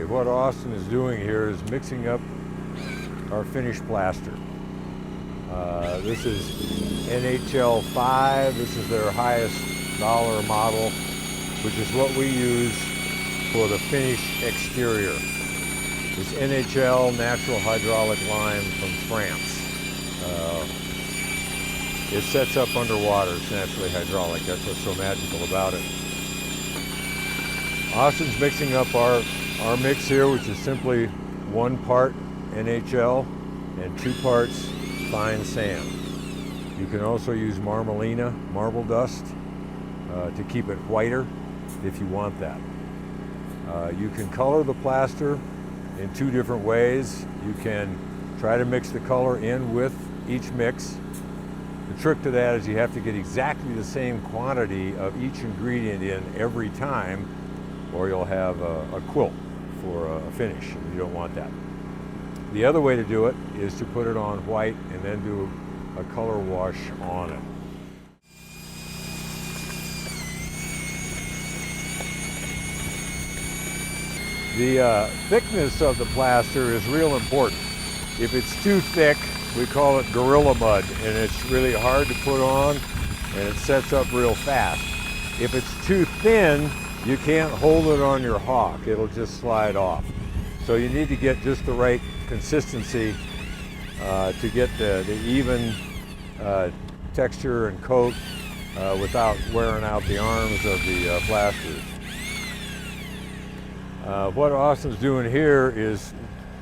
Okay, what Austin is doing here is mixing up our finished plaster. This is NHL 5. This is their highest dollar model, which is what we use for the finished exterior. It's NHL natural hydraulic lime from France. It sets up underwater. It's naturally hydraulic. That's what's so magical about it. Austin's mixing up our mix here, which is simply 1 part NHL and 2 parts fine sand. You can also use marmalina, marble dust, to keep it whiter if you want that. You can color the plaster in 2 different ways. You can try to mix the color in with each mix. The trick to that is you have to get exactly the same quantity of each ingredient in every time, or you'll have a quilt for a finish, and you don't want that. The other way to do it is to put it on white and then do a color wash on it. The thickness of the plaster is real important. If it's too thick, we call it gorilla mud, and it's really hard to put on, and it sets up real fast. If it's too thin, you can't hold it on your hawk. It'll just slide off. So you need to get just the right consistency to get the even texture and coat without wearing out the arms of the plaster. What Austin's doing here is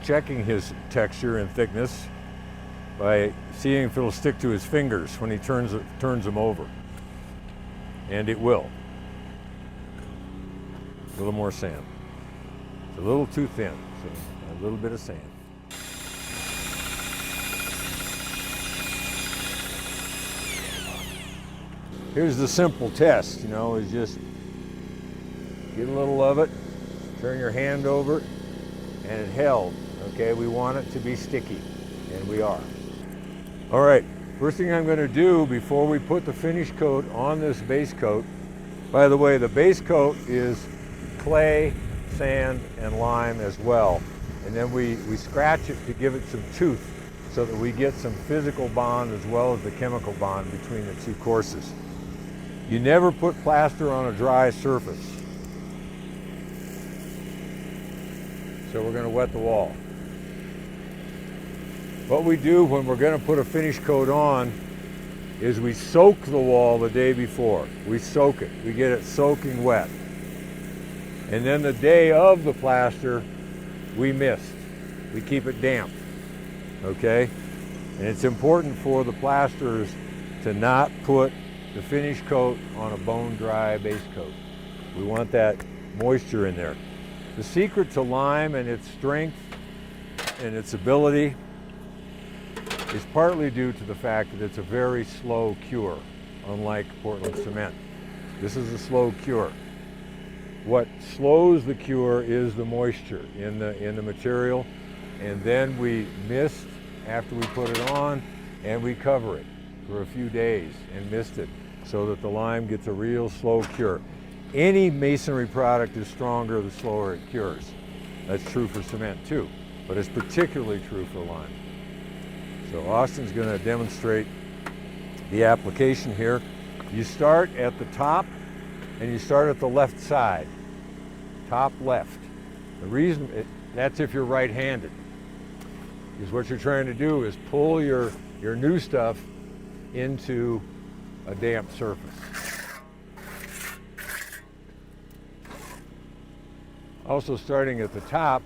checking his texture and thickness by seeing if it'll stick to his fingers when he turns them over. And it will. A little more sand. It's a little too thin, so a little bit of sand. Here's the simple test, is just get a little of it, turn your hand over it, and it held. Okay, we want it to be sticky, and we are. All right, first thing I'm going to do before we put the finish coat on this base coat, by the way, the base coat is clay, sand, and lime as well. And then we scratch it to give it some tooth so that we get some physical bond as well as the chemical bond between the 2 courses. You never put plaster on a dry surface. So we're going to wet the wall. What we do when we're going to put a finish coat on is we soak the wall the day before. We soak it. We get it soaking wet. And then the day of the plaster, we mist. We keep it damp, okay? And it's important for the plasters to not put the finish coat on a bone dry base coat. We want that moisture in there. The secret to lime and its strength and its ability is partly due to the fact that it's a very slow cure, unlike Portland cement. This is a slow cure. What slows the cure is the moisture in the material, and then we mist after we put it on, and we cover it for a few days and mist it so that the lime gets a real slow cure. Any masonry product is stronger the slower it cures. That's true for cement too, but it's particularly true for lime. So Austin's going to demonstrate the application here. You start at the top and you start at the left side, top left. The reason, that's if you're right-handed, is what you're trying to do is pull your new stuff into a damp surface. Also, starting at the top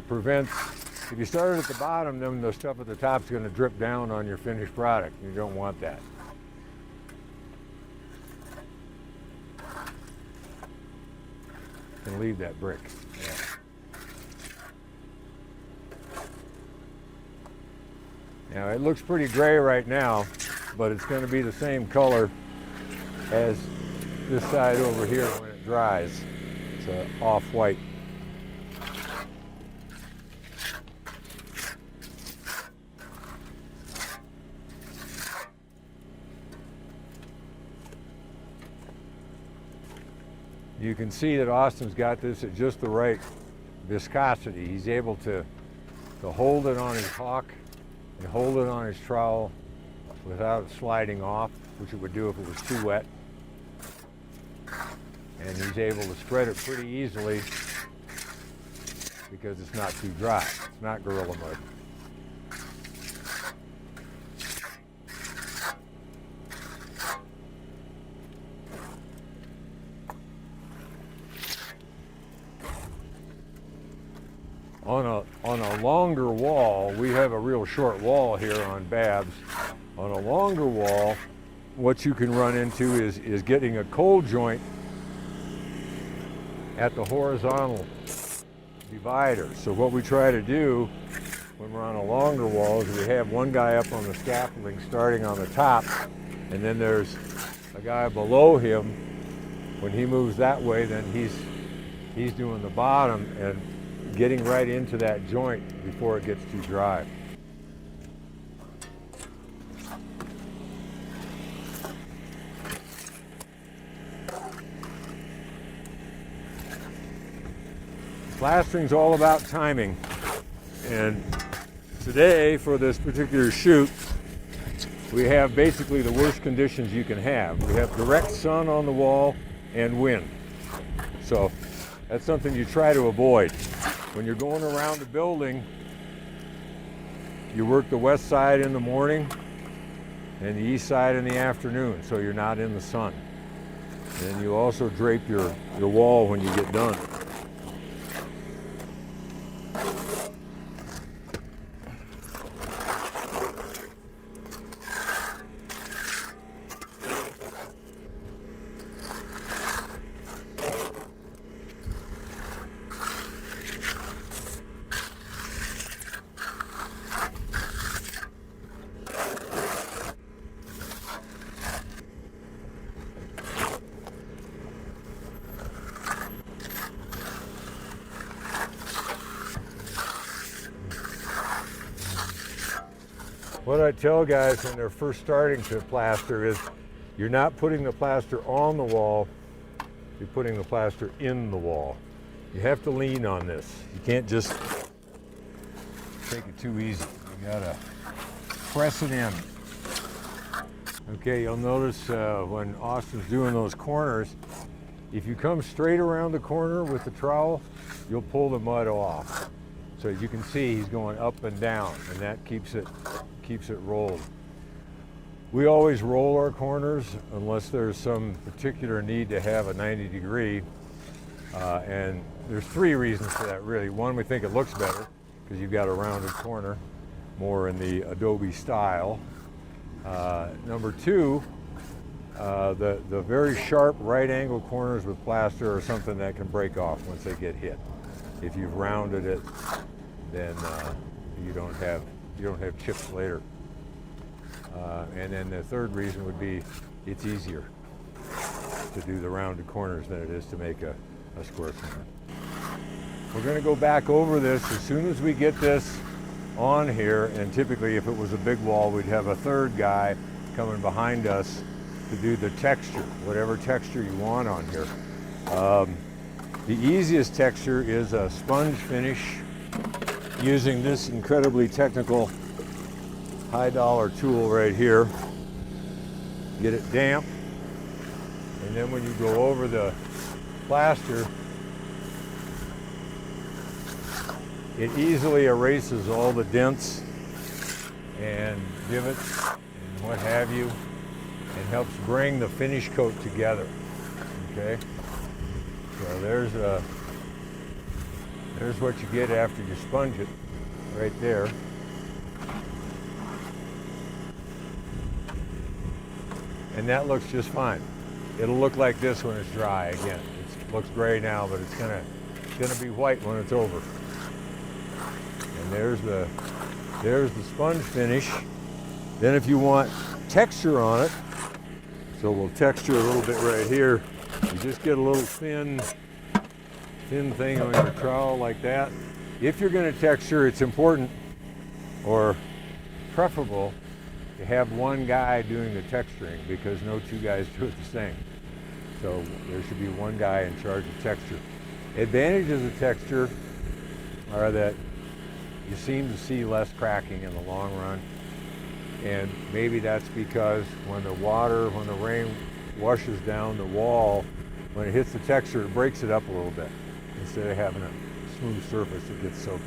prevents, if you start at the bottom, then the stuff at the top is going to drip down on your finished product. You don't want that. And leave that brick. Yeah. Now it looks pretty gray right now, but it's going to be the same color as this side over here when it dries. It's off-white. You can see that Austin's got this at just the right viscosity. He's able to hold it on his hawk and hold it on his trowel without it sliding off, which it would do if it was too wet. And he's able to spread it pretty easily because it's not too dry. It's not Gorilla Mud. On a longer wall, we have a real short wall here on Babs. On a longer wall, what you can run into is getting a cold joint at the horizontal divider. So what we try to do when we're on a longer wall is we have one guy up on the scaffolding starting on the top, and then there's a guy below him. When he moves that way, then he's doing the bottom and getting right into that joint before it gets too dry. Plastering's all about timing, and today for this particular shoot we have basically the worst conditions you can have. We have direct sun on the wall and wind, so that's something you try to avoid. When you're going around the building, you work the west side in the morning and the east side in the afternoon, so you're not in the sun. And you also drape your wall when you get done. What I tell guys when they're first starting to plaster is you're not putting the plaster on the wall, you're putting the plaster in the wall. You have to lean on this. You can't just take it too easy. You gotta press it in. Okay, you'll notice when Austin's doing those corners, if you come straight around the corner with the trowel, you'll pull the mud off. So you can see he's going up and down, and that keeps it rolled. We always roll our corners unless there's some particular need to have a 90 degree, and there's three reasons for that really. One, we think it looks better because you've got a rounded corner, more in the Adobe style. Number two, the very sharp right angle corners with plaster are something that can break off once they get hit. If you've rounded it, then you don't have chips later. And then the third reason would be it's easier to do the rounded corners than it is to make a square corner. We're going to go back over this as soon as we get this on here, and typically if it was a big wall we'd have a third guy coming behind us to do the texture, whatever texture you want on here. The easiest texture is a sponge finish using this incredibly technical high-dollar tool right here. Get it damp, and then when you go over the plaster, it easily erases all the dents and divots and what have you, and helps bring the finish coat together. Okay, so there's what you get after you sponge it, right there. And that looks just fine. It'll look like this when it's dry. Again, it looks gray now, but it's gonna be white when it's over. And there's the sponge finish. Then if you want texture on it, so we'll texture a little bit right here. You just get a little thin thing on your trowel like that. If you're going to texture, it's important or preferable to have one guy doing the texturing, because no two guys do it the same. So there should be one guy in charge of texture. Advantages of texture are that you seem to see less cracking in the long run. And maybe that's because when the rain washes down the wall, when it hits the texture, it breaks it up a little bit instead of having a smooth surface that gets soaked.